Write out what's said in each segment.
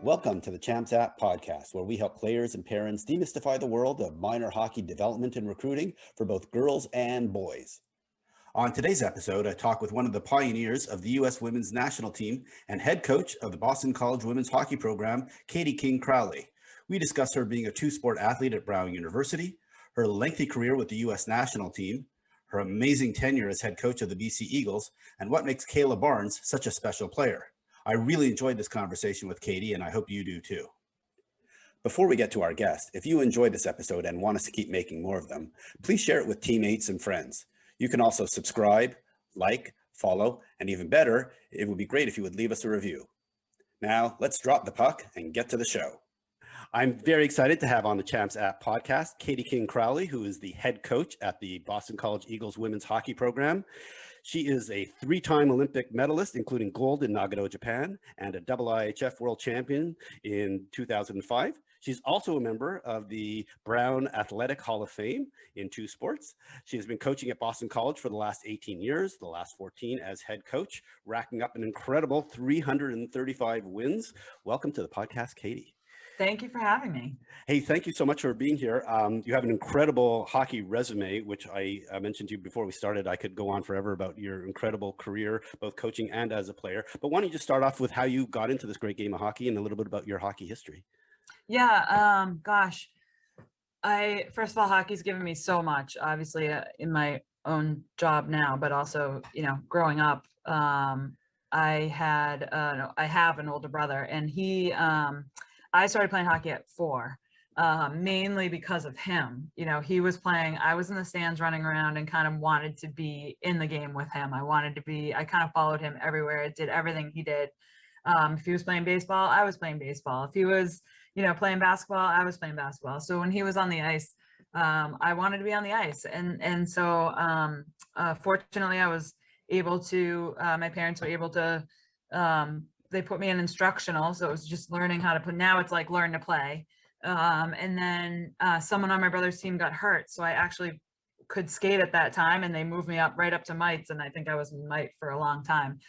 Welcome to the Champs App podcast, where we help players and parents demystify the world of minor hockey development and recruiting for both girls and boys. On today's episode, I talk with one of the pioneers of the U.S. women's national team and head coach of the Boston College women's hockey program, King Crowley. We discuss her being a two-sport athlete at Brown University, her lengthy career with the U.S. national team, her amazing tenure as head coach of the BC Eagles, and what makes Kayla Barnes such a special player. I really enjoyed this conversation with Katie, and I hope you do too. Before we get to our guest, if you enjoyed this episode and want us to keep making more of them, please share it with teammates and friends. You can also subscribe, like, follow, and even better, it would be great if you would leave us a review. Now, let's drop the puck and get to the show. I'm very excited to have on the Champs App podcast, King Crowley, who is the head coach at the Boston College Eagles women's hockey program. She is a three-time Olympic medalist, including gold in Nagano, Japan, and a IIHF world champion in 2005. She's also a member of the Brown Athletic Hall of Fame in two sports. She has been coaching at Boston College for the last 18 years, the last 14 as head coach, racking up an incredible 335 wins. Welcome to the podcast, Katie. Thank you for having me. Hey, thank you so much for being here. You have an incredible hockey resume, which I mentioned to you before we started. I could go on forever about your incredible career, both coaching and as a player. But why don't you just start off with how you got into this great game of hockey and a little bit about your hockey history? Yeah, gosh, first of all, hockey's given me so much, obviously in my own job now, but also, growing up, I have an older brother, and I started playing hockey at 4, mainly because of him. He was playing, I was in the stands running around and kind of wanted to be in the game with him. I kind of followed him everywhere, did everything he did. If he was playing baseball, I was playing baseball. If he was, playing basketball, I was playing basketball. So when he was on the ice, I wanted to be on the ice. And so fortunately, I was able to, my parents were able to, they put me in instructional, so it was just learning how to put. Now it's like learn to play. And then someone on my brother's team got hurt, so I actually could skate at that time, and they moved me right up to mites, and I think I was mite for a long time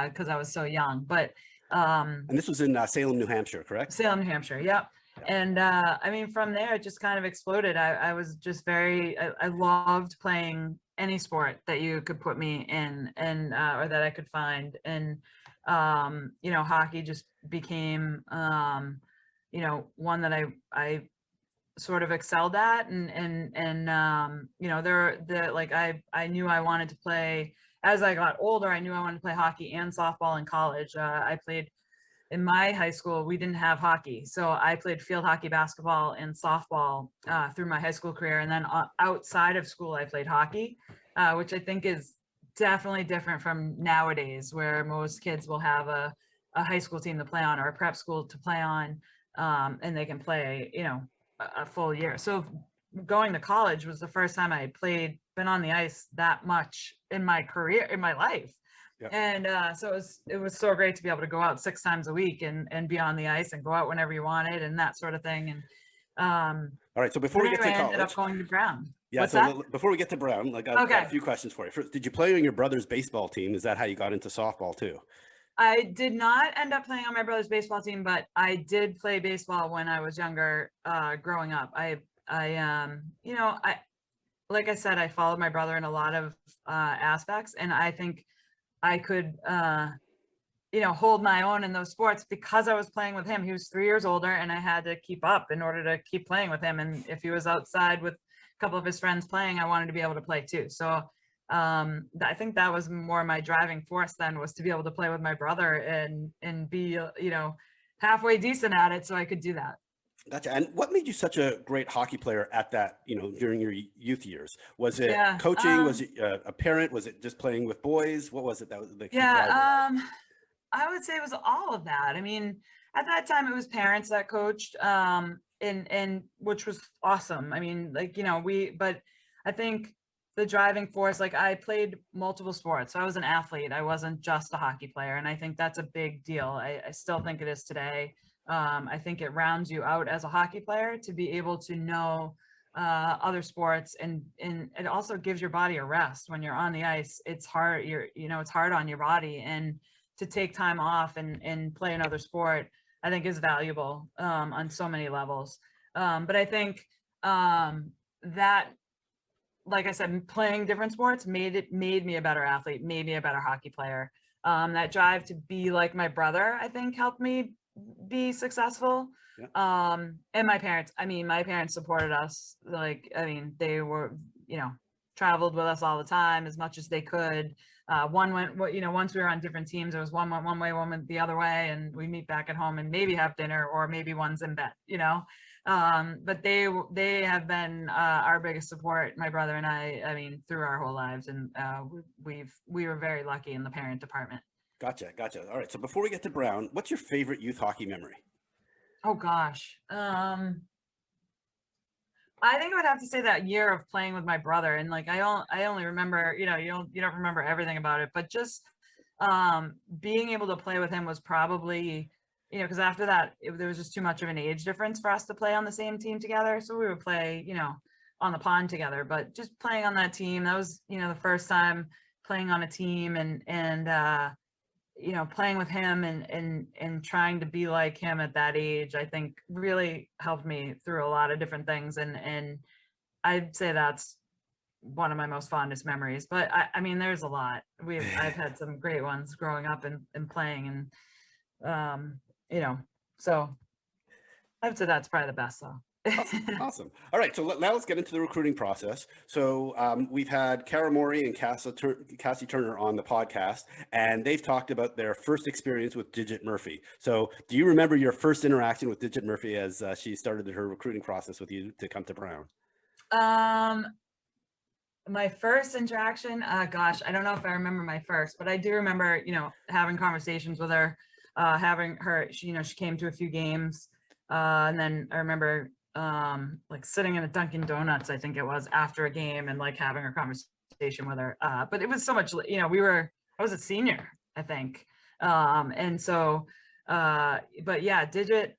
because I was so young. But and this was in Salem, New Hampshire, correct? Salem, New Hampshire, yep. And from there it just kind of exploded. I was just I loved playing any sport that you could put me in, and or that I could find. And hockey just became one that I sort of excelled at, and I knew I wanted to play. As I got older, I knew I wanted to play hockey and softball in college. I played in my high school. We didn't have hockey, so I played field hockey, basketball, and softball through my high school career. And then outside of school, I played hockey, which I think is definitely different from nowadays, where most kids will have a high school team to play on or a prep school to play on, and they can play, a full year. So going to college was the first time I had been on the ice that much in my career, in my life. Yep. And so it was so great to be able to go out 6 times a week and be on the ice and go out whenever you wanted and that sort of thing. And all right, so before we get to college, I ended up going to Brown. Yeah, What's so that? Before we get to Brown, I got a few questions for you. First, did you play on your brother's baseball team? Is that how you got into softball too? I did not end up playing on my brother's baseball team, but I did play baseball when I was younger, growing up. Like I said, I followed my brother in a lot of aspects, and I think I could, hold my own in those sports because I was playing with him. He was 3 years older, and I had to keep up in order to keep playing with him. And if he was outside with a couple of his friends playing, I wanted to be able to play too. So I think that was more my driving force then, was to be able to play with my brother and be, halfway decent at it, so I could do that. Gotcha. And what made you such a great hockey player at that, during your youth years? Was it coaching? Was it a parent? Was it just playing with boys? What was it that was the key driver? I would say it was all of that. I mean, at that time it was parents that coached, and which was awesome. I mean, but I think the driving force, I played multiple sports. So I was an athlete. I wasn't just a hockey player. And I think that's a big deal. I still think it is today. I think it rounds you out as a hockey player to be able to know other sports, and it also gives your body a rest. When you're on the ice, it's hard, it's hard on your body, and to take time off and play another sport I think is valuable on so many levels. But I think that, like I said, playing different sports made me a better athlete, made me a better hockey player. That drive to be like my brother, I think, helped me be successful. Yeah. And my parents supported us. Like, I mean, they were, traveled with us all the time as much as they could. One went, once we were on different teams, it was one went one way, one went the other way, and we meet back at home and maybe have dinner, or maybe one's in bed, but they have been our biggest support, my brother and I mean, through our whole lives, and we were very lucky in the parent department. Gotcha. All right. So before we get to Brown, what's your favorite youth hockey memory? Oh gosh. I think I would have to say that year of playing with my brother, and like I only remember, you don't remember everything about it, but just being able to play with him was probably, because after that there was just too much of an age difference for us to play on the same team together. So we would play, on the pond together, but just playing on that team, that was, the first time playing on a team, and playing with him and trying to be like him at that age, I think really helped me through a lot of different things. And I'd say that's one of my most fondest memories. But I mean, there's a lot. I've had some great ones growing up and playing, and so I would say that's probably the best though. Awesome. All right. So now let's get into the recruiting process. So we've had Kara Mori and Cassie Turner on the podcast, and they've talked about their first experience with Digit Murphy. So do you remember your first interaction with Digit Murphy as she started her recruiting process with you to come to Brown? My first interaction, gosh, I don't know if I remember my first, but I do remember, having conversations with her, having her, she came to a few games. And then I remember like sitting in a Dunkin' Donuts, I think it was, after a game, and like having a conversation with her. But it was so much, I was a senior, I think. And so, but yeah, Digit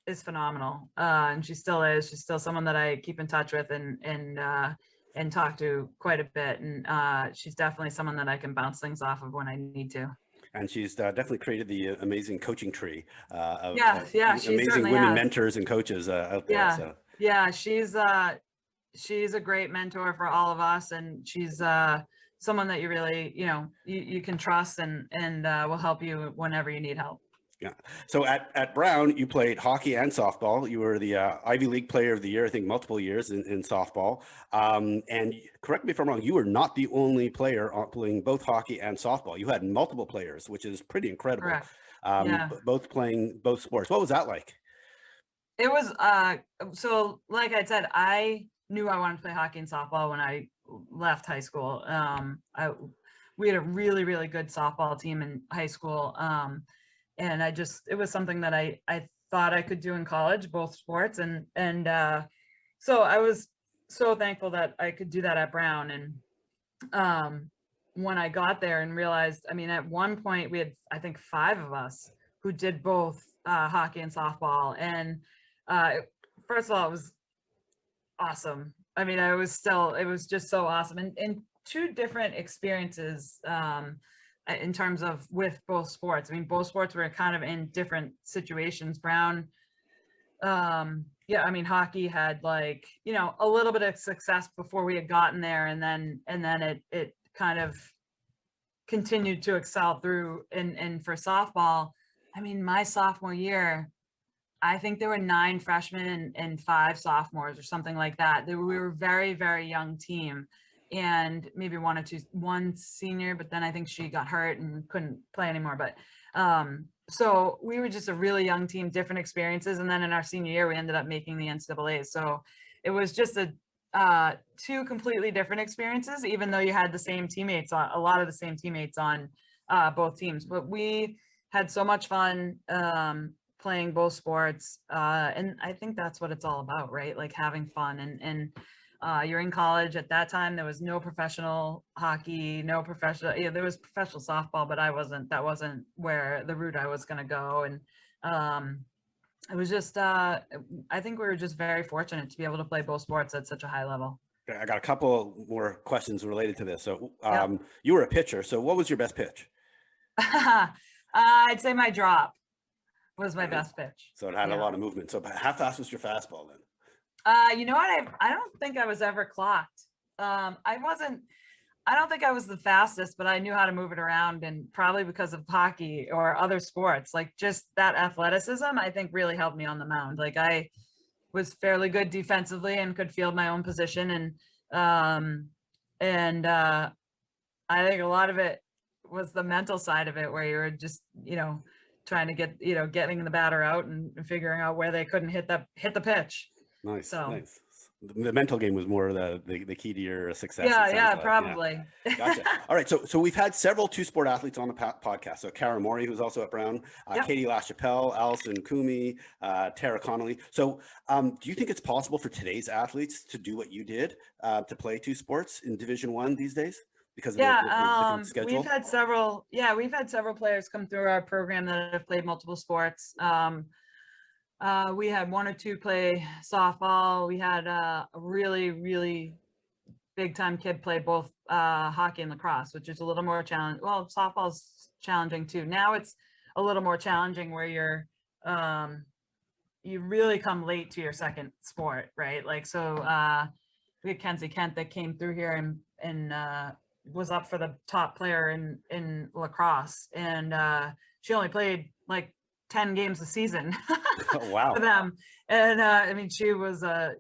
is phenomenal. And she still is. She's still someone that I keep in touch with and talk to quite a bit. And she's definitely someone that I can bounce things off of when I need to. And she's definitely created the amazing coaching tree of she amazing women has. mentors and coaches out there. Yeah, So yeah, she's a great mentor for all of us, and she's someone that you really, you can trust, and will help you whenever you need help. yeah. So at Brown, you played hockey and softball. You were the Ivy League Player of the Year, I think, multiple years in softball. And correct me if I'm wrong, you were not the only player playing both hockey and softball. You had multiple players, which is pretty incredible. Correct. Yeah. Both playing both sports. What was that like? It was so like I said, I knew I wanted to play hockey and softball when I left high school. We had a really, really good softball team in high school. And it was something that I thought I could do in college, both sports. And so I was so thankful that I could do that at Brown. And when I got there and realized, I mean, at one point we had, I think, 5 of us who did both hockey and softball. And first of all, it was awesome. I mean, it was just so awesome. And 2 different experiences in terms of with both sports. I mean, both sports were kind of in different situations. Brown, I mean, hockey had like, a little bit of success before we had gotten there. And then it kind of continued to excel through. And for softball, I mean, my sophomore year, I think there were 9 freshmen and 5 sophomores or something like that. We were a very, very young team, and maybe one senior, but then I think she got hurt and couldn't play anymore. But so we were just a really young team, different experiences. And then in our senior year, we ended up making the NCAAs. So it was just 2 completely different experiences, even though you had the same teammates, a lot of the same teammates on both teams. But we had so much fun playing both sports. And I think that's what it's all about, right? Like having fun. And you're in college at that time. There was no professional hockey, no professional, there was professional softball, but that wasn't where the route I was going to go. And it was just, I think we were just very fortunate to be able to play both sports at such a high level. I got a couple more questions related to this. So you were a pitcher. So what was your best pitch? I'd say my drop was my best pitch. So it had a Yeah. lot of movement. So how fast was your fastball then? You know what? I don't think I was ever clocked. I don't think I was the fastest, but I knew how to move it around, and probably because of hockey or other sports, like just that athleticism, I think really helped me on the mound. Like I was fairly good defensively and could field my own position. And I think a lot of it was the mental side of it, where you were just, trying to get, getting the batter out and figuring out where they couldn't hit the pitch. Nice, So nice. The mental game was more the key to your success. yeah, Like. probably. Yeah. Gotcha. All right. So we've had several two-sport athletes on the podcast. So Cara Mori, who's also at Brown, Yep. Katie LaChapelle, Allison Coomey, Tara Connolly. So do you think it's possible for today's athletes to do what you did, to play two sports in Division I these days? Because of the different schedule? We've had several players come through our program that have played multiple sports. We had one or two play softball. We had a really, really big time kid play both hockey and lacrosse, which is a little more challenging. Well, softball's challenging too. Now it's a little more challenging where you really come late to your second sport, right? Like, so we had Kenzie Kent that came through here and was up for the top player in lacrosse, and she only played like 10 games a season. Oh, wow. For them. And I mean, she was a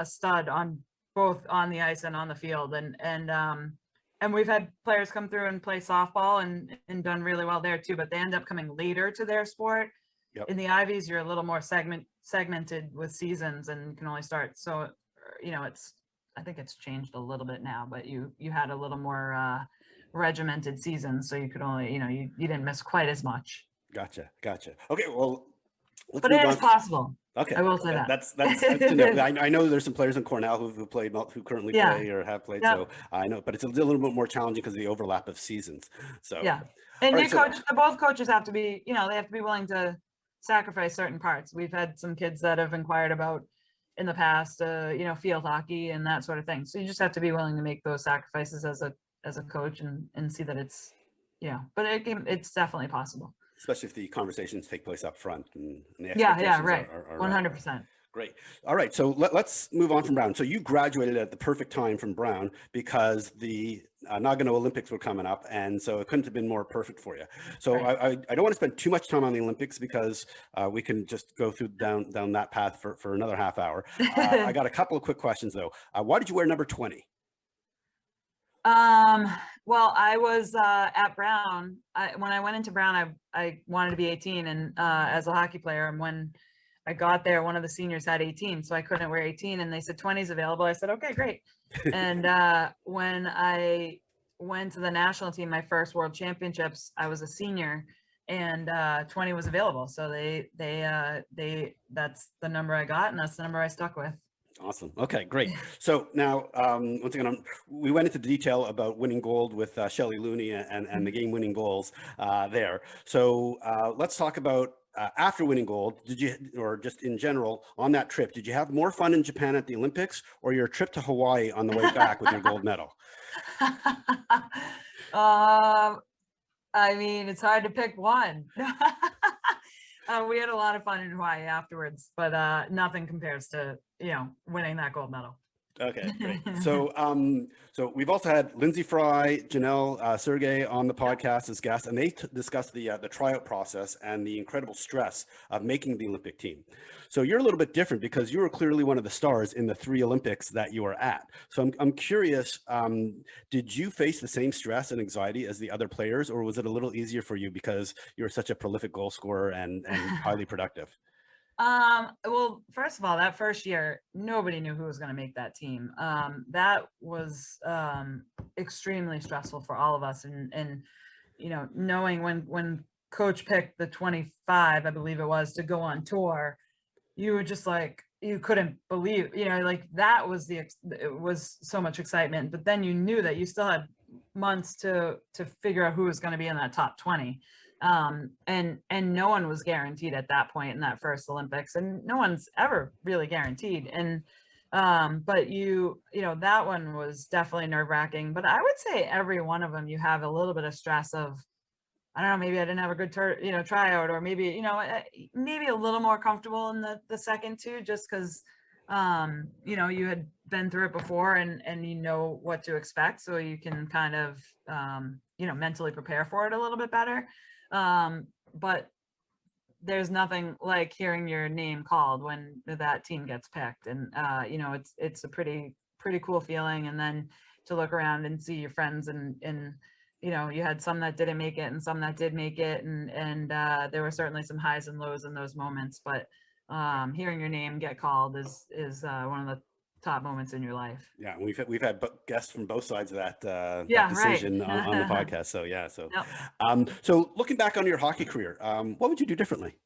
stud on both on the ice and on the field, and we've had players come through and play softball and done really well there too, but they end up coming later to their sport. Yep. In the Ivies, you're a little more segmented with seasons and can only start. So, I think it's changed a little bit now, but you had a little more regimented seasons, so you could only, you didn't miss quite as much. Gotcha. Okay. Well, but it is possible. Okay, I will say that. That's good to know. I know there's some players in Cornell who currently play or have played. Yep. So I know, but it's a little bit more challenging because of the overlap of seasons. So yeah, and both coaches have to be, they have to be willing to sacrifice certain parts. We've had some kids that have inquired about in the past, field hockey and that sort of thing. So you just have to be willing to make those sacrifices as a coach and see that it's, but it's definitely possible. Especially if the conversations take place up front and the expectations right. Are 100%. Great. All right. So let's move on from Brown. So you graduated at the perfect time from Brown because the Nagano Olympics were coming up. And so it couldn't have been more perfect for you. So right. I don't want to spend too much time on the Olympics because we can just go through down that path for another half hour. I got a couple of quick questions though. Why did you wear number 20? Well, I was at Brown. When I went into Brown, I wanted to be 18 and as a hockey player. And when I got there, one of the seniors had 18, so I couldn't wear 18. And they said 20 is available. I said, okay, great. And when I went to the national team, my first World Championships, I was a senior, and 20 was available. So they that's the number I got, and that's the number I stuck with. Awesome. Okay, great. So now, once again, we went into detail about winning gold with Shelley Looney and the game-winning goals there. So let's talk about after winning gold. Did you, or just in general, on that trip, did you have more fun in Japan at the Olympics or your trip to Hawaii on the way back with your gold medal? I mean, it's hard to pick one. We had a lot of fun in Hawaii afterwards, but nothing compares to, winning that gold medal. Okay, great. So, so we've also had Lindsay Fry, Janelle, Sergey on the podcast as guests, and they discussed the tryout process and the incredible stress of making the Olympic team. So you're a little bit different because you were clearly one of the stars in the 3 Olympics that you were at. So I'm curious, did you face the same stress and anxiety as the other players, or was it a little easier for you because you were such a prolific goal scorer and highly productive? Well, first of all, that first year, nobody knew who was going to make that team. That was extremely stressful for all of us. And knowing when coach picked the 25, I believe it was, to go on tour, you were just like, you couldn't believe, like that was it was so much excitement, but then you knew that you still had months to figure out who was going to be in that top 20. And no one was guaranteed at that point in that first Olympics, and no one's ever really guaranteed. And but that one was definitely nerve-wracking. But I would say every one of them, you have a little bit of stress of I don't know, maybe I didn't have a good tryout, or maybe, maybe a little more comfortable in the second two, just because, you had been through it before, and you know what to expect. So you can kind of, mentally prepare for it a little bit better. But there's nothing like hearing your name called when that team gets picked. And, it's a pretty cool feeling. And then to look around and see your friends, and you had some that didn't make it and some that did make it. And there were certainly some highs and lows in those moments, but hearing your name get called is one of the top moments in your life. Yeah, we've had guests from both sides of that Yeah, decision right. on the podcast. So yeah, Yep. so looking back on your hockey career, what would you do differently?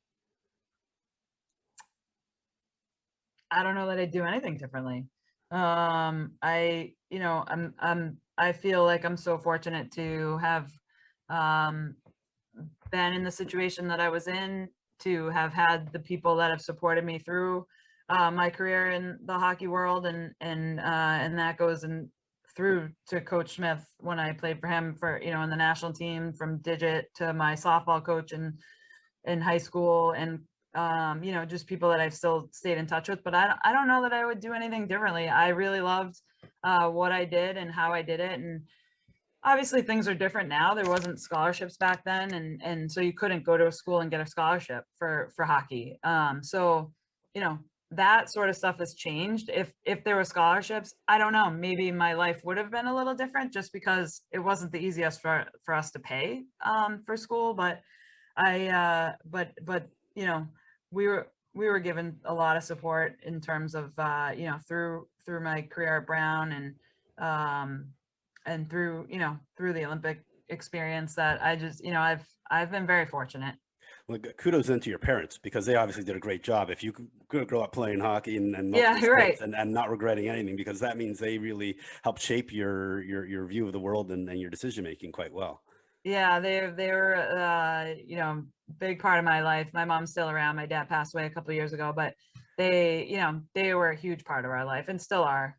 I don't know that I'd do anything differently. I feel like I'm so fortunate to have um, been in the situation that I was in, to have had the people that have supported me through my career in the hockey world, and that goes in through to Coach Smith when I played for him, for in the national team, from digit to my softball coach in high school, and just people that I've still stayed in touch with. But I don't know that I would do anything differently. I really loved what I did and how I did it. And obviously things are different now. There wasn't scholarships back then. And so you couldn't go to a school and get a scholarship for hockey. So, that sort of stuff has changed. If there were scholarships, I don't know, maybe my life would have been a little different, just because it wasn't the easiest for us to pay for school. But but we were given a lot of support in terms of through my career at Brown, and through through the Olympic experience, that I just I've been very fortunate. Well, kudos then to your parents, because they obviously did a great job. If you could grow up playing hockey and Yeah, multiple you're right. sports and not regretting anything, because that means they really helped shape your view of the world and your decision making quite well. Yeah, they were big part of my life. My mom's still around. My dad passed away a couple of years ago, but they were a huge part of our life, and still are.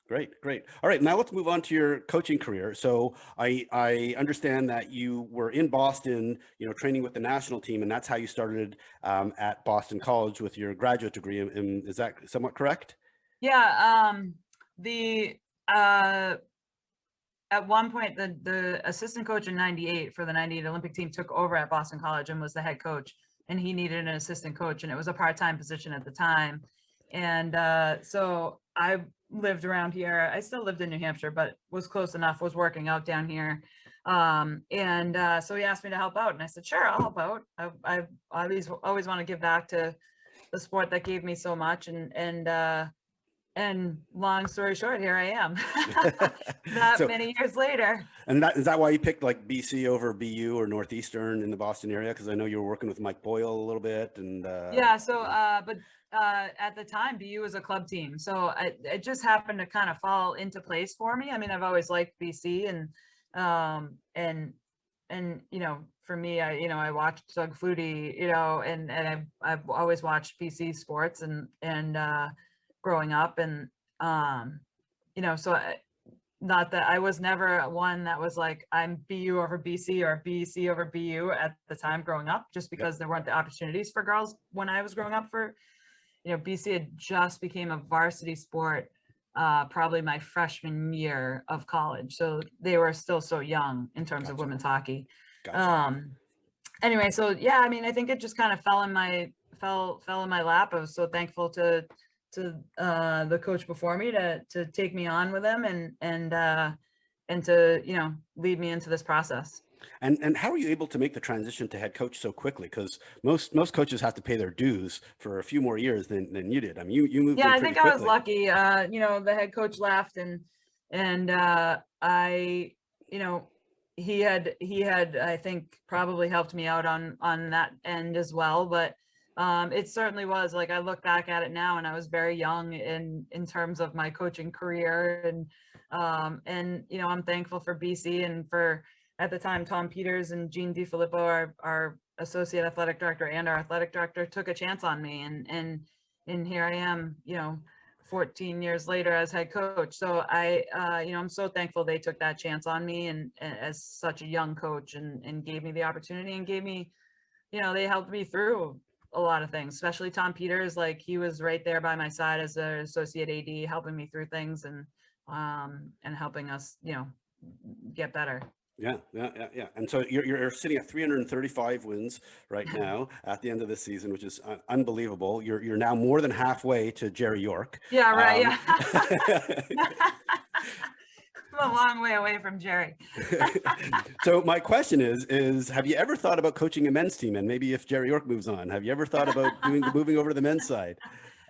Great, great. All right, now let's move on to your coaching career. So I understand that you were in Boston, training with the national team, and that's how you started at Boston College with your graduate degree. And is that somewhat correct? Yeah. The At one point, the assistant coach in '98 for the '98 Olympic team took over at Boston College and was the head coach, and he needed an assistant coach, and it was a part-time position at the time. And so I lived around here. I still lived in New Hampshire, but was close enough, was working out down here. So he asked me to help out, and I said, sure, I'll help out. I always want to give back to the sport that gave me so much. And long story short, here I am. That many years later. And is that why you picked like BC over BU or Northeastern in the Boston area? Because I know you were working with Mike Boyle a little bit. And yeah, so but at the time, BU was a club team, so it just happened to kind of fall into place for me. I mean, I've always liked BC, and for me, I watched Doug Flutie, and I've always watched BC sports, and growing up, and so not that I was never one that was like, I'm BU over BC or BC over BU at the time growing up, just because there weren't the opportunities for girls when I was growing up. BC had just became a varsity sport probably my freshman year of college, so they were still so young in terms of women's hockey. Anyway, so yeah, I mean, I think it just kind of fell in my lap. I was so thankful to the coach before me to take me on with him, and to lead me into this process. And how are you able to make the transition to head coach so quickly? Because most coaches have to pay their dues for a few more years than you did. I mean, you moved in pretty quickly. I was lucky. The head coach left, and I he had I think probably helped me out on that end as well. But it certainly was, like, I look back at it now, and I was very young in terms of my coaching career, and I'm thankful for BC, and for, at the time, Tom Peters and Jean DiFilippo, our associate athletic director and our athletic director, took a chance on me, and here I am, 14 years later as head coach. So I, I'm so thankful they took that chance on me and as such a young coach and gave me the opportunity and gave me, they helped me through a lot of things, especially Tom Peters. Like he was right there by my side as an associate AD, helping me through things and helping us, get better. Yeah. And so you're sitting at 335 wins right now at the end of this season, which is unbelievable. You're now more than halfway to Jerry York. Yeah, right. I'm a long way away from Jerry. So my question is have you ever thought about coaching a men's team? And maybe if Jerry York moves on, have you ever thought about moving over to the men's side?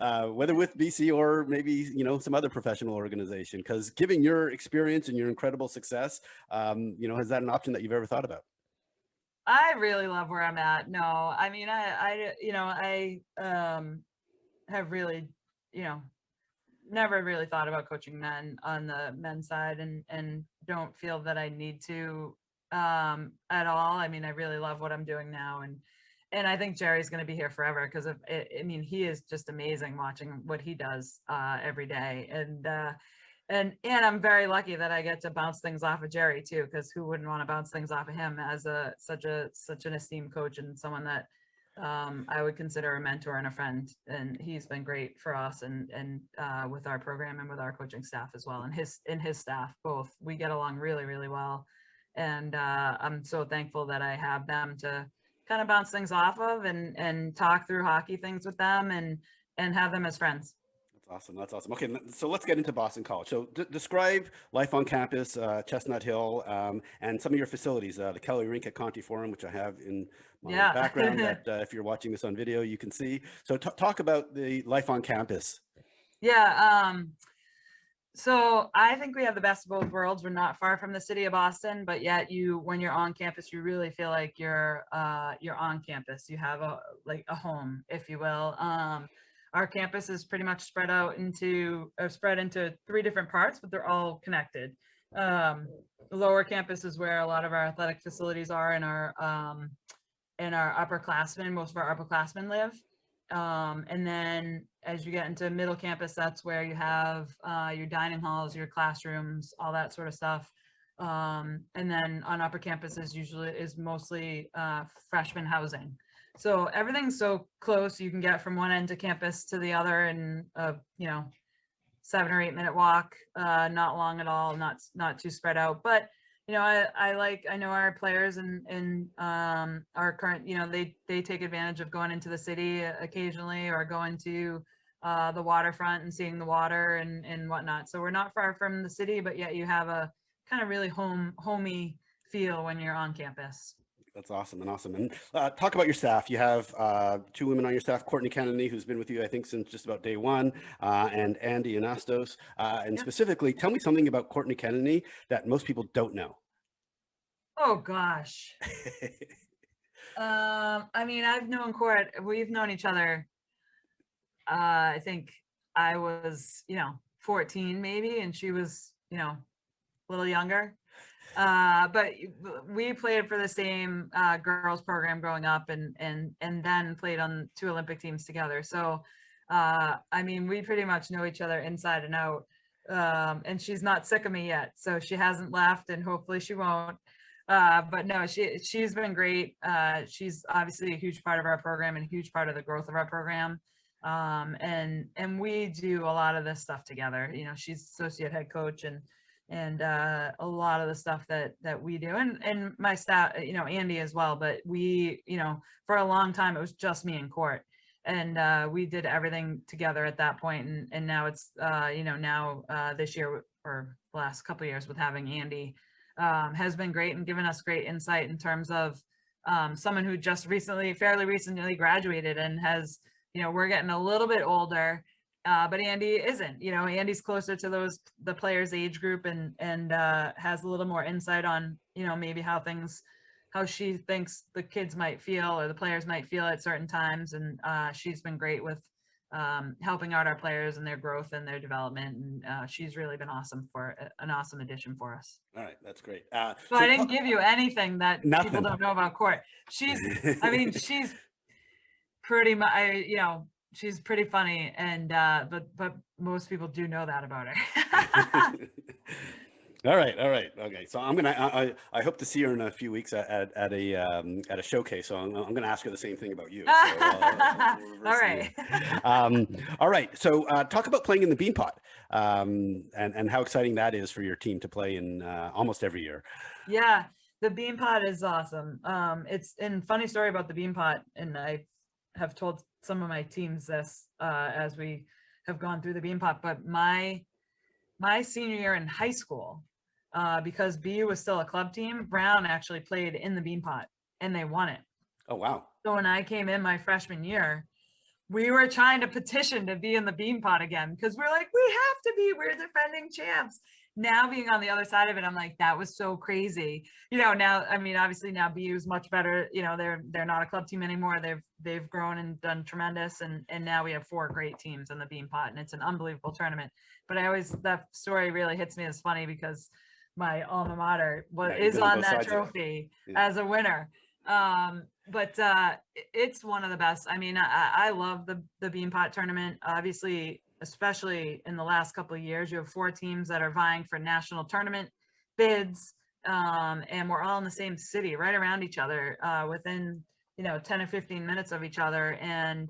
Whether with BC or maybe, some other professional organization, because given your experience and your incredible success, is that an option that you've ever thought about? I really love where I'm at. No, I mean, I have really, never really thought about coaching men on the men's side and don't feel that I need to at all. I mean, I really love what I'm doing now. And I think Jerry's going to be here forever because he is just amazing watching what he does every day. And I'm very lucky that I get to bounce things off of Jerry too, because who wouldn't want to bounce things off of him as such an esteemed coach and someone that I would consider a mentor and a friend. And he's been great for us and with our program and with our coaching staff as well. And his staff, both, we get along really, really well. And I'm so thankful that I have them to kind of bounce things off of and talk through hockey things with them and have them as friends. That's awesome. Okay, so let's get into Boston College. So describe life on campus, Chestnut Hill, and some of your facilities, the Kelly Rink at Conti Forum, which I have in my background that if you're watching this on video, you can see. So talk about the life on campus. Yeah. So I think we have the best of both worlds. We're not far from the city of Boston, but yet when you're on campus, you really feel like you're on campus. You have a home, if you will. Our campus is pretty much spread into 3 different parts, but they're all connected. The lower campus is where a lot of our athletic facilities are, and our upperclassmen, most of our upperclassmen live. And then as you get into middle campus, that's where you have your dining halls, your classrooms, all that sort of stuff. And then on upper campus is mostly freshman housing. So everything's so close. You can get from one end of campus to the other in 7 or 8 minute walk, not long at all, not too spread out. But I know our players and our current, they take advantage of going into the city occasionally or going to the waterfront and seeing the water and whatnot. So we're not far from the city, but yet you have a kind of really homey feel when you're on campus. That's awesome. And talk about your staff. You have 2 women on your staff, Courtney Kennedy, who's been with you, I think, since just about day one, and Andy Anastos. Specifically, tell me something about Courtney Kennedy that most people don't know. Oh, gosh. I've known Court. We've known each other. I think I was, 14 maybe, and she was, a little younger. But we played for the same girls program growing up and then played on 2 Olympic teams together. So, we pretty much know each other inside and out. And she's not sick of me yet. So she hasn't left and hopefully she won't. But no, she's been great. She's obviously a huge part of our program and a huge part of the growth of our program. And we do a lot of this stuff together. She's associate head coach and a lot of the stuff that we do and my staff, Andy as well, but we, for a long time, it was just me and Court and we did everything together at that point. And now it's, this year or the last couple of years with having Andy has been great and given us great insight in terms of someone who just fairly recently graduated and has, we're getting a little bit older. But Andy isn't, Andy's closer to the players' age group and has a little more insight on, maybe how she thinks the kids might feel or the players might feel at certain times. And she's been great with helping out our players and their growth and their development. And she's really been an awesome addition for us. All right. That's great. So I didn't give you anything that people don't know about Court. She's pretty much, she's pretty funny, and but most people do know that about her. All right, all right, okay. So I'm gonna. I hope to see her in a few weeks at a showcase. So I'm gonna ask her the same thing about you. So we'll All reverse right. all right. So talk about playing in the Beanpot, and how exciting that is for your team to play in almost every year. Yeah, the Beanpot is awesome. It's and funny story about the Beanpot, and I have told some of my teams this as we have gone through the Beanpot. But my senior year in high school, because BU was still a club team, Brown actually played in the Beanpot and they won it. Oh wow! So when I came in my freshman year, we were trying to petition to be in the Beanpot again because we're like, we have to be. We're defending champs. Now being on the other side of it, I'm like, that was so crazy. Now I mean, obviously now BU is much better. They're not a club team anymore. They've grown and done tremendous, and now we have 4 great teams in the Beanpot, and it's an unbelievable tournament. But that story really hits me as funny because my alma mater is on that trophy as a winner. But it's one of the best. I mean, I love the Beanpot tournament. Obviously, especially in the last couple of years, you have 4 teams that are vying for national tournament bids, and we're all in the same city, right around each other, within 10 or 15 minutes of each other, and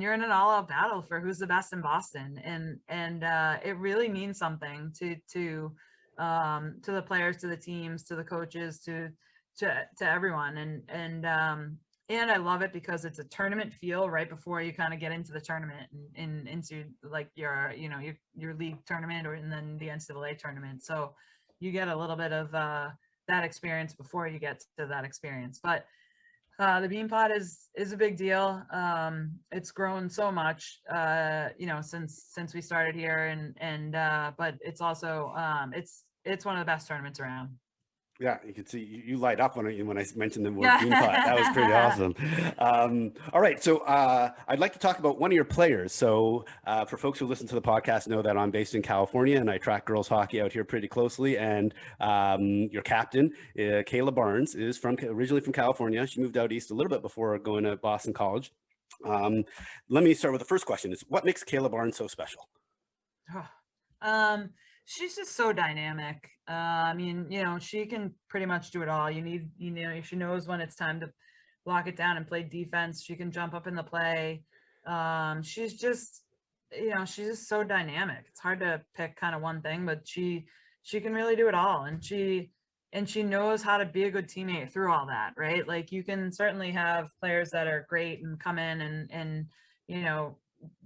you're in an all-out battle for who's the best in Boston, and it really means something to the players, to the teams, to the coaches, to everyone, and I love it because it's a tournament feel right before you kind of get into the tournament and into like your league tournament and then the NCAA tournament. So you get a little bit of that experience before you get to that experience. But the Beanpot is a big deal. It's grown so much, since we started here, and but it's also it's one of the best tournaments around. Yeah, you can see you light up when I mentioned the word Beanpot. That was pretty awesome. All right, so I'd like to talk about one of your players. So for folks who listen to the podcast, know that I'm based in California and I track girls hockey out here pretty closely. And your captain, Cayla Barnes, is originally from California. She moved out east a little bit before going to Boston College. Let me start with the first question: Is what makes Cayla Barnes so special? She's just so dynamic. I mean, she can pretty much do it all. She knows when it's time to lock it down and play defense. She can jump up in the play. She's just so dynamic. It's hard to pick kind of one thing, but she can really do it all. And she knows how to be a good teammate through all that, right? Like you can certainly have players that are great and come in and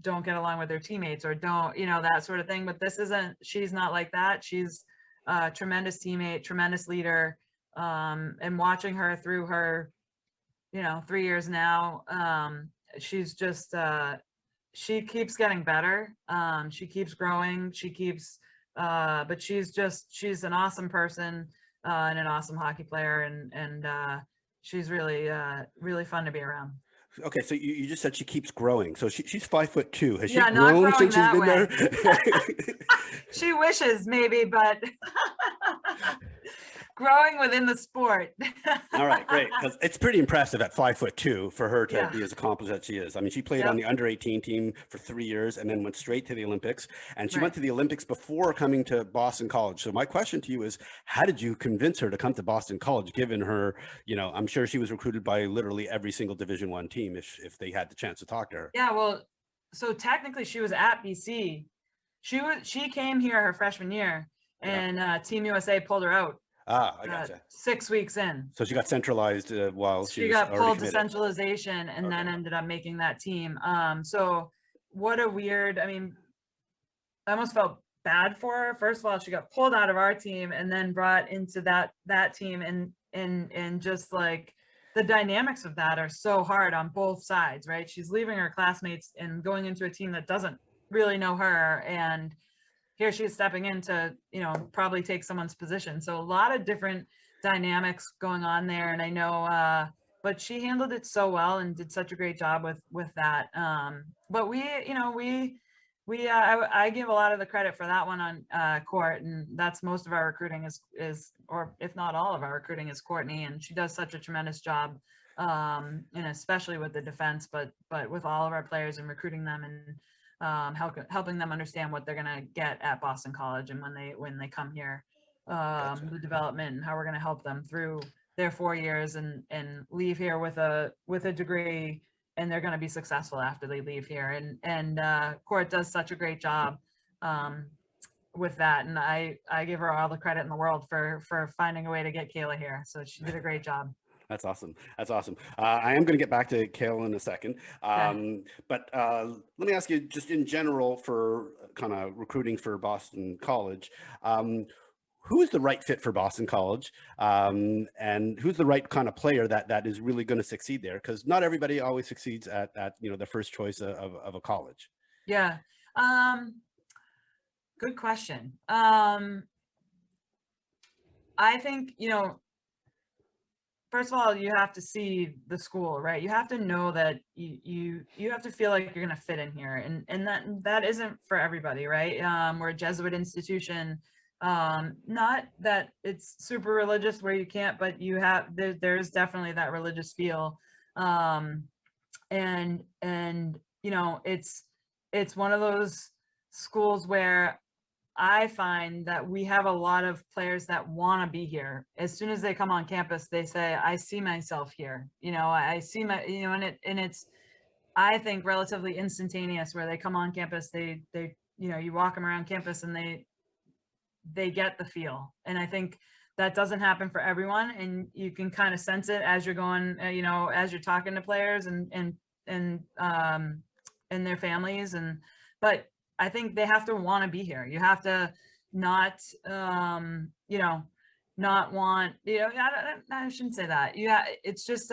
don't get along with their teammates or don't, that sort of thing. But she's not like that. She's a tremendous teammate, tremendous leader. And watching her through her, 3 years now, she's just, she keeps getting better. She keeps growing. But she's an awesome person, and an awesome hockey player. And she's really, really fun to be around. Okay, so you just said she keeps growing. So she's 5'2". Has she not grown since she's that been way. there? She wishes maybe, but growing within the sport. All right, great. Because it's pretty impressive at 5'2" for her to Yeah. be as accomplished as she is. I mean, she played on the under-18 team for 3 years and then went straight to the Olympics. And she went to the Olympics before coming to Boston College. So my question to you is, how did you convince her to come to Boston College, given her, I'm sure she was recruited by literally every single Division I team if they had the chance to talk to her. Yeah, well, so technically she was at BC. She came here her freshman year, and Team USA pulled her out. I gotcha. 6 weeks in. So she got centralized while she got pulled to committed. centralization and then ended up making that team. So what a weird, I mean, I almost felt bad for her. First of all, she got pulled out of our team and then brought into that team, and just like the dynamics of that are so hard on both sides, right? She's leaving her classmates and going into a team that doesn't really know her, and here she's stepping in to probably take someone's position. So a lot of different dynamics going on there, and I know but she handled it so well and did such a great job with that. But I give a lot of the credit for that one on Court, and that's most of our recruiting is or if not all of our recruiting is Courtney, and she does such a tremendous job and especially with the defense, but with all of our players and recruiting them and helping them understand what they're going to get at Boston College and when they come here, Gotcha. the development and how we're going to help them through their 4 years and leave here with a degree, and they're going to be successful after they leave here. And Court does such a great job with that, and I give her all the credit in the world for finding a way to get Kayla here. So she did a great job. That's awesome. That's awesome. I am going to get back to Kayla in a second. Okay. But let me ask you, just in general, for kind of recruiting for Boston College, who is the right fit for Boston College, and who's the right kind of player that is really going to succeed there? Because not everybody always succeeds at the first choice of a college. Yeah. Good question. I think, first of all, you have to see the school, right? You have to know that you have to feel like you're going to fit in here, and that isn't for everybody, right? We're a Jesuit institution, not that it's super religious where you can't, but there's definitely that religious feel, and it's one of those schools where I find that we have a lot of players that want to be here. As soon as they come on campus, they say, I see myself here. I see and it's, I think, relatively instantaneous where they come on campus, they you walk them around campus and they get the feel. And I think that doesn't happen for everyone. And you can kind of sense it as you're going, as you're talking to players and their families. But I think they have to want to be here. You have to not, not want, I shouldn't say that. It's just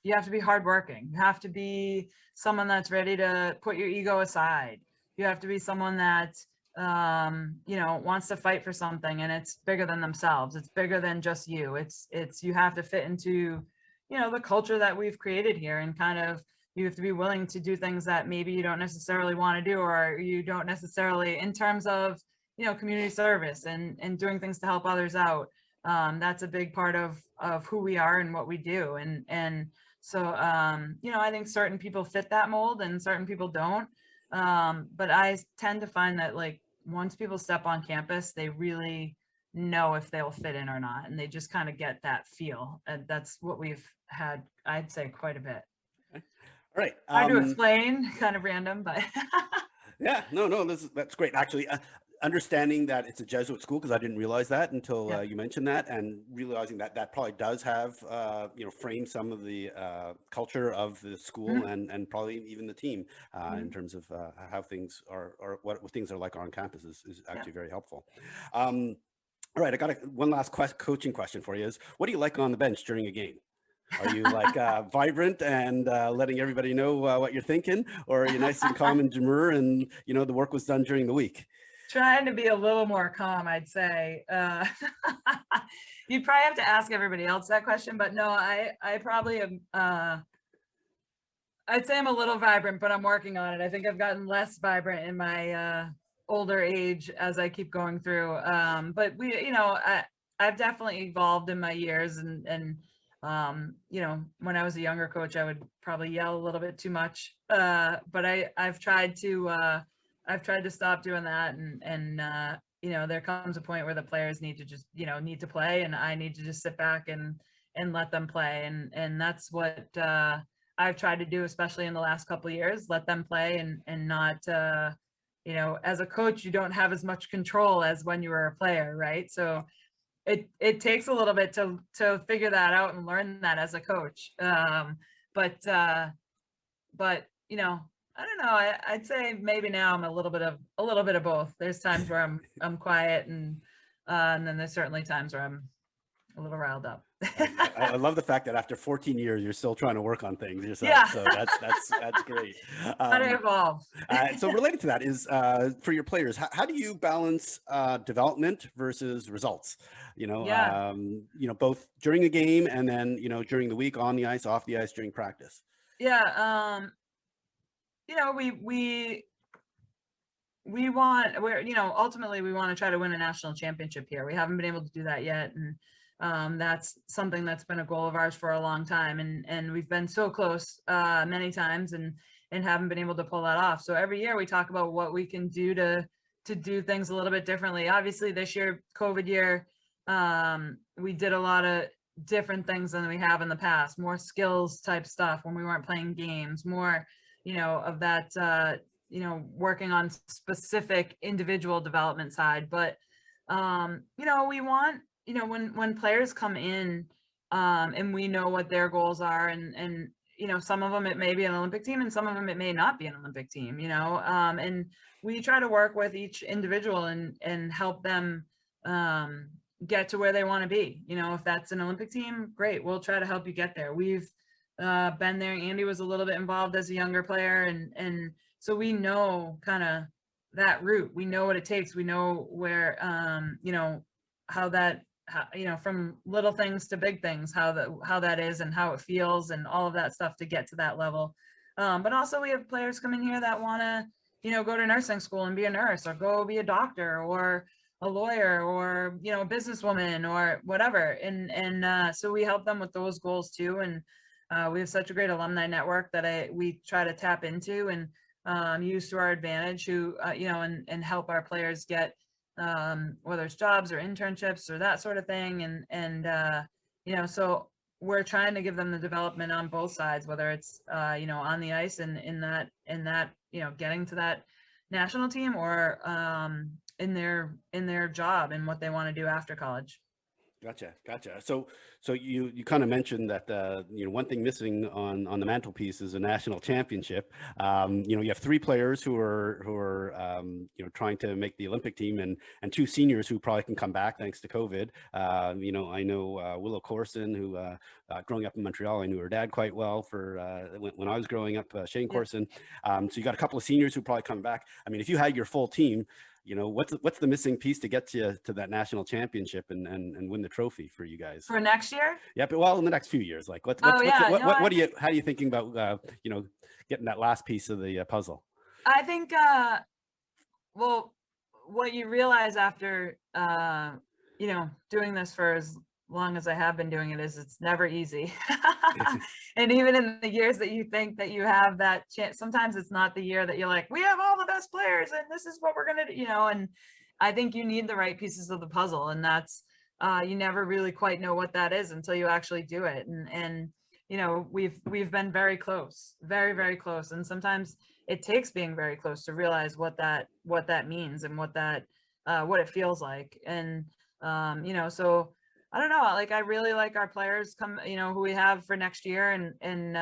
you have to be hardworking. You have to be someone that's ready to put your ego aside. You have to be someone that, wants to fight for something, and it's bigger than themselves. It's bigger than just you. You have to fit into, the culture that we've created here, and kind of, you have to be willing to do things that maybe you don't necessarily want to do, or you don't necessarily, in terms of, community service and doing things to help others out. That's a big part of who we are and what we do. And so, I think certain people fit that mold and certain people don't. But I tend to find that, like, once people step on campus, they really know if they'll fit in or not. And they just kind of get that feel. And that's what we've had, I'd say, quite a bit. All right. Hard to explain, kind of random, but yeah, no, that's great. Actually, understanding that it's a Jesuit school, because I didn't realize that until you mentioned that, and realizing that probably does have, frame some of the culture of the school and probably even the team in terms of how things are, or what things are like on campus is actually very helpful. All right, I got one last coaching question for you is, what do you like on the bench during a game? Are you like vibrant and letting everybody know what you're thinking, or are you nice and calm and demure and the work was done during the week? Trying to be a little more calm, I'd say. You'd probably have to ask everybody else that question, but no, I probably am. I'd say I'm a little vibrant, but I'm working on it. I think I've gotten less vibrant in my older age as I keep going through. But I've definitely evolved in my years, and when I was a younger coach, I would probably yell a little bit too much. But I've tried to stop doing that, and there comes a point where the players need to just need to play, and I need to just sit back and let them play, and that's what I've tried to do, especially in the last couple of years. Let them play, and not as a coach, you don't have as much control as when you were a player, right? So it takes a little bit to figure that out and learn that as a coach. But I don't know. I'd say maybe now I'm a little bit of both. There's times where I'm quiet, and then there's certainly times where I'm a little riled up. I love the fact that after 14 years, you're still trying to work on things yourself. Yeah. So that's great. How to evolve. So related to that is, for your players, how do you balance development versus results? Both during a game and then, during the week, on the ice, off the ice, during practice. Yeah. Ultimately we want to try to win a national championship here. We haven't been able to do that yet. And That's something that's been a goal of ours for a long time, and we've been so close many times, and haven't been able to pull that off. So every year we talk about what we can do to do things a little bit differently. Obviously this year, COVID year, we did a lot of different things than we have in the past, more skills type stuff when we weren't playing games, more, of that, working on specific individual development side. But, we want, when players come in, and we know what their goals are, and some of them it may be an Olympic team, and some of them it may not be an Olympic team, and we try to work with each individual and help them get to where they want to be. If that's an Olympic team, great, we'll try to help you get there. We've been there. Andy was a little bit involved as a younger player, and so we know kind of that route. We know what it takes. We know where how that, from little things to big things, how that is and how it feels and all of that stuff to get to that level. But also we have players come in here that want to, go to nursing school and be a nurse, or go be a doctor, or a lawyer, or, a businesswoman, or whatever. And so we help them with those goals too. And we have such a great alumni network that we try to tap into and use to our advantage, and help our players get, whether it's jobs or internships or that sort of thing. And so we're trying to give them the development on both sides, whether it's, on the ice and in that, getting to that national team, or in their job and what they want to do after college. Gotcha. So you kind of mentioned that one thing missing on the mantelpiece is a national championship. You have 3 players who are trying to make the Olympic team, and 2 seniors who probably can come back thanks to COVID. I know Willow Corson, who growing up in Montreal, I knew her dad quite well for when I was growing up, Shane Corson. So you got a couple of seniors who probably come back. I mean, if you had your full team, what's the missing piece to get you to that national championship and win the trophy for you guys for next year? Yeah, but well, in the next few years, like how are you thinking about getting that last piece of the puzzle? I think well, what you realize after doing this for as long as I have been doing it is it's never easy. And even in the years that you think that you have that chance, sometimes it's not the year that you're like, we have all the best players and this is what we're going to do, and I think you need the right pieces of the puzzle, and that's you never really quite know what that is until you actually do it. And we've been very close, very, very close. And sometimes it takes being very close to realize what that means and what it feels like. And so I don't know, like I really like our players who we have for next year and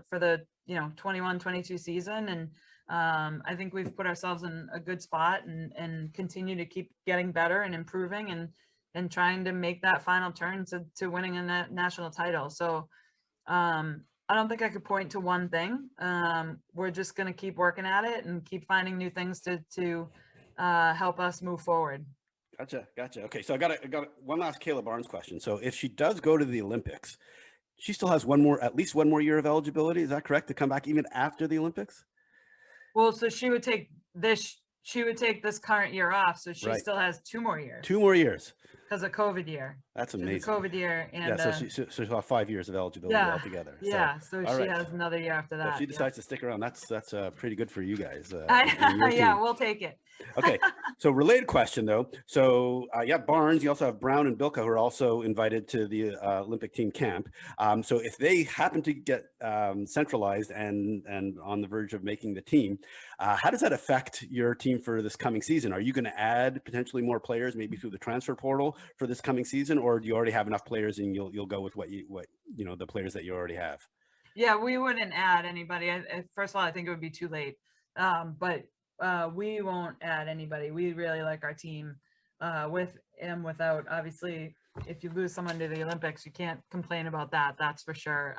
for the 21-22 season. And I think we've put ourselves in a good spot and continue to keep getting better and improving and trying to make that final turn to winning a national title. So I don't think I could point to one thing. We're just going to keep working at it and keep finding new things to help us move forward. Gotcha. Okay, so I got one last Cayla Barnes question. So if she does go to the Olympics, she still has at least one more year of eligibility. Is that correct, to come back even after the Olympics? Well, so she would take this current year off, so she still has 2 more years. 2 more years. Because of COVID year. That's amazing. COVID year, and so she'll have 5 years of eligibility altogether. So she has another year after that. If she decides to stick around, that's pretty good for you guys. We'll take it. Okay, so related question though. So Barnes, you also have Brown and Bilka, who are also invited to the Olympic team camp. So if they happen to get centralized and on the verge of making the team, how does that affect your team for this coming season? Are you going to add potentially more players, maybe through the transfer portal for this coming season, or do you already have enough players and you'll go with what the players that you already have? Yeah, we wouldn't add anybody. First of all, I think it would be too late. But we won't add anybody. We really like our team with and without. Obviously, if you lose someone to the Olympics, you can't complain about that. That's for sure.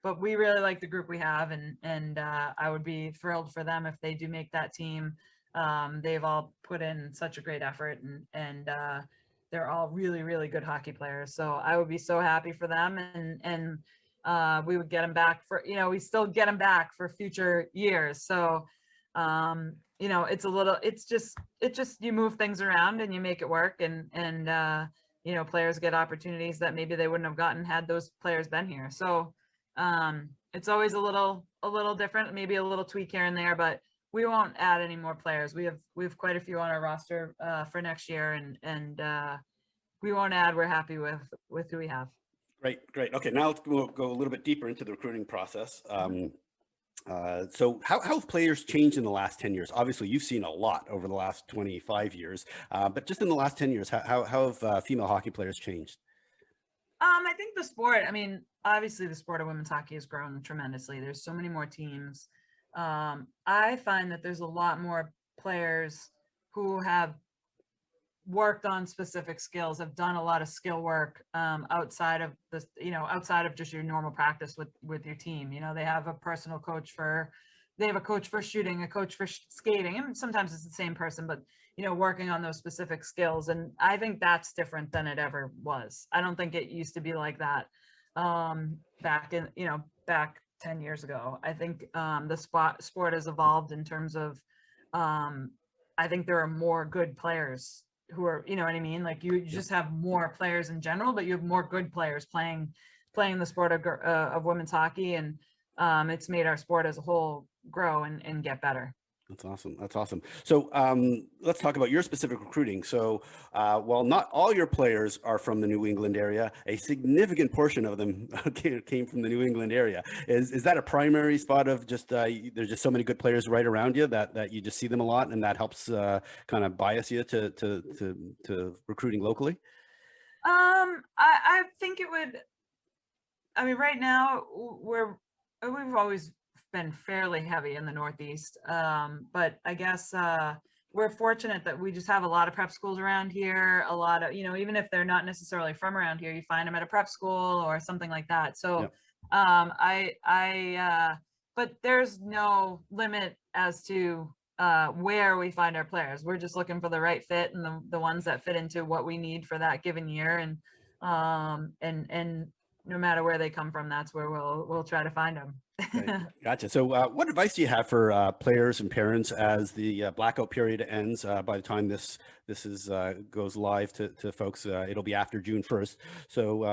But we really like the group we have, and I would be thrilled for them if they do make that team. They've all put in such a great effort, and they're all really, really good hockey players. So I would be so happy for them, and we would get them back for, we still get them back for future years. So, it's just you move things around and you make it work. And players get opportunities that maybe they wouldn't have gotten had those players been here. So it's always a little different, maybe a little tweak here and there, but we won't add any more players. We have quite a few on our roster for next year, and we won't add. We're happy with who we have. Great. Okay, now we'll go a little bit deeper into the recruiting process. So how have players changed in the last 10 years? Obviously, you've seen a lot over the last 25 years, but just in the last 10 years, how have female hockey players changed? I think the sport, obviously the sport of women's hockey has grown tremendously. There's so many more teams. I find that there's a lot more players who have worked on specific skills, have done a lot of skill work outside of this, outside of just your normal practice with your team. They have a personal coach they have a coach for shooting, a coach for skating, and sometimes it's the same person, but working on those specific skills. And I think that's different than it ever was. I don't think it used to be like that back 10 years ago. I think the sport has evolved in terms of I think there are more good players who are, you know what I mean? Like you just have more players in general, but you have more good players playing the sport of women's hockey. And it's made our sport as a whole grow and get better. That's awesome. So let's talk about your specific recruiting. So while not all your players are from the New England area, a significant portion of them came from the New England area. Is that a primary spot of just there's just so many good players right around you that you just see them a lot, and that helps kind of bias you to recruiting locally? I think it would. Right now we've always been fairly heavy in the Northeast. But I guess we're fortunate that we just have a lot of prep schools around here. A lot of, even if they're not necessarily from around here, you find them at a prep school or something like that. So yep. But there's no limit as to where we find our players. We're just looking for the right fit and the ones that fit into what we need for that given year. And no matter where they come from, that's where we'll try to find them. Right. Gotcha. So what advice do you have for players and parents as the blackout period ends? By the time this goes live to folks, it'll be after June 1st. So,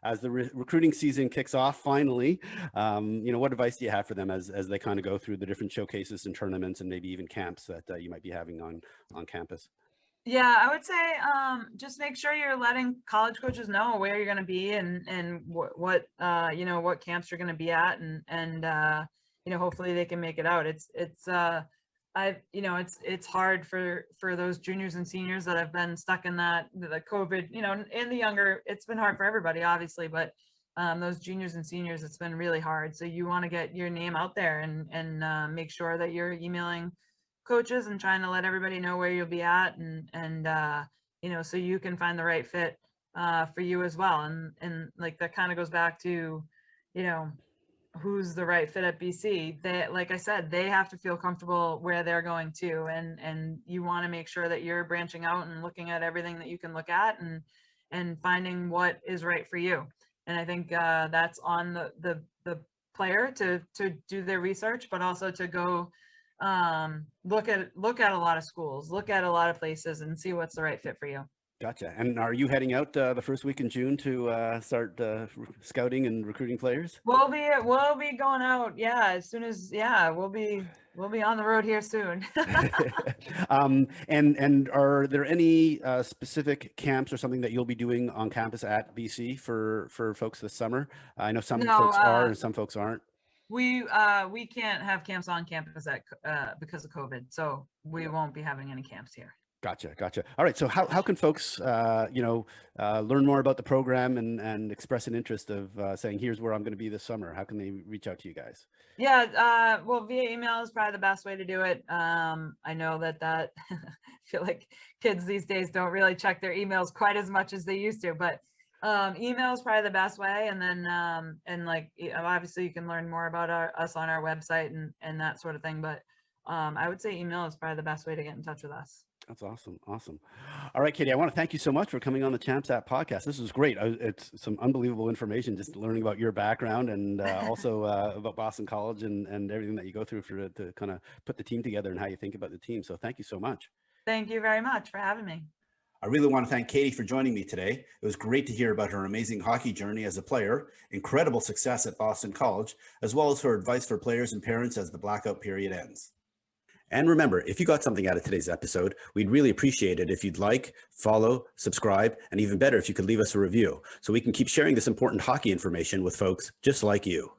as the recruiting season kicks off, finally, what advice do you have for them as they kind of go through the different showcases and tournaments and maybe even camps that you might be having on campus? Yeah, I would say just make sure you're letting college coaches know where you're going to be and what camps you're going to be at, and hopefully they can make it out. It's hard for those juniors and seniors that have been stuck in the COVID, and the younger. It's been hard for everybody, obviously, but those juniors and seniors, it's been really hard. So you want to get your name out there and make sure that you're emailing coaches and trying to let everybody know where you'll be at, and so you can find the right fit for you as well. And like that kind of goes back to who's the right fit at BC. They, like I said, they have to feel comfortable where they're going to, and you want to make sure that you're branching out and looking at everything that you can look at and finding what is right for you. And I think that's on the player to do their research, but also to go look at a lot of schools, look at a lot of places, and see what's the right fit for you. Gotcha. And are you heading out the first week in June to start scouting and recruiting players? We'll be going out. Yeah, as soon as we'll be on the road here soon. And are there any specific camps or something that you'll be doing on campus at BC for folks this summer? I know some folks are and some folks aren't. We can't have camps on campus because of COVID, so we won't be having any camps here. Gotcha. All right. So how can folks, learn more about the program and express an interest of saying, here's where I'm going to be this summer? How can they reach out to you guys? Yeah. Well, via email is probably the best way to do it. I know that I feel like kids these days don't really check their emails quite as much as they used to, but email is probably the best way. And then, obviously you can learn more about us on our website and that sort of thing. But I would say email is probably the best way to get in touch with us. That's awesome. All right, Katie, I want to thank you so much for coming on the Champs App podcast. This was great. It's some unbelievable information, just learning about your background and also about Boston College and everything that you go through to kind of put the team together and how you think about the team. So thank you so much. Thank you very much for having me. I really want to thank Katie for joining me today. It was great to hear about her amazing hockey journey as a player, incredible success at Boston College, as well as her advice for players and parents as the blackout period ends. And remember, if you got something out of today's episode, we'd really appreciate it if you'd like, follow, subscribe, and even better if you could leave us a review so we can keep sharing this important hockey information with folks just like you.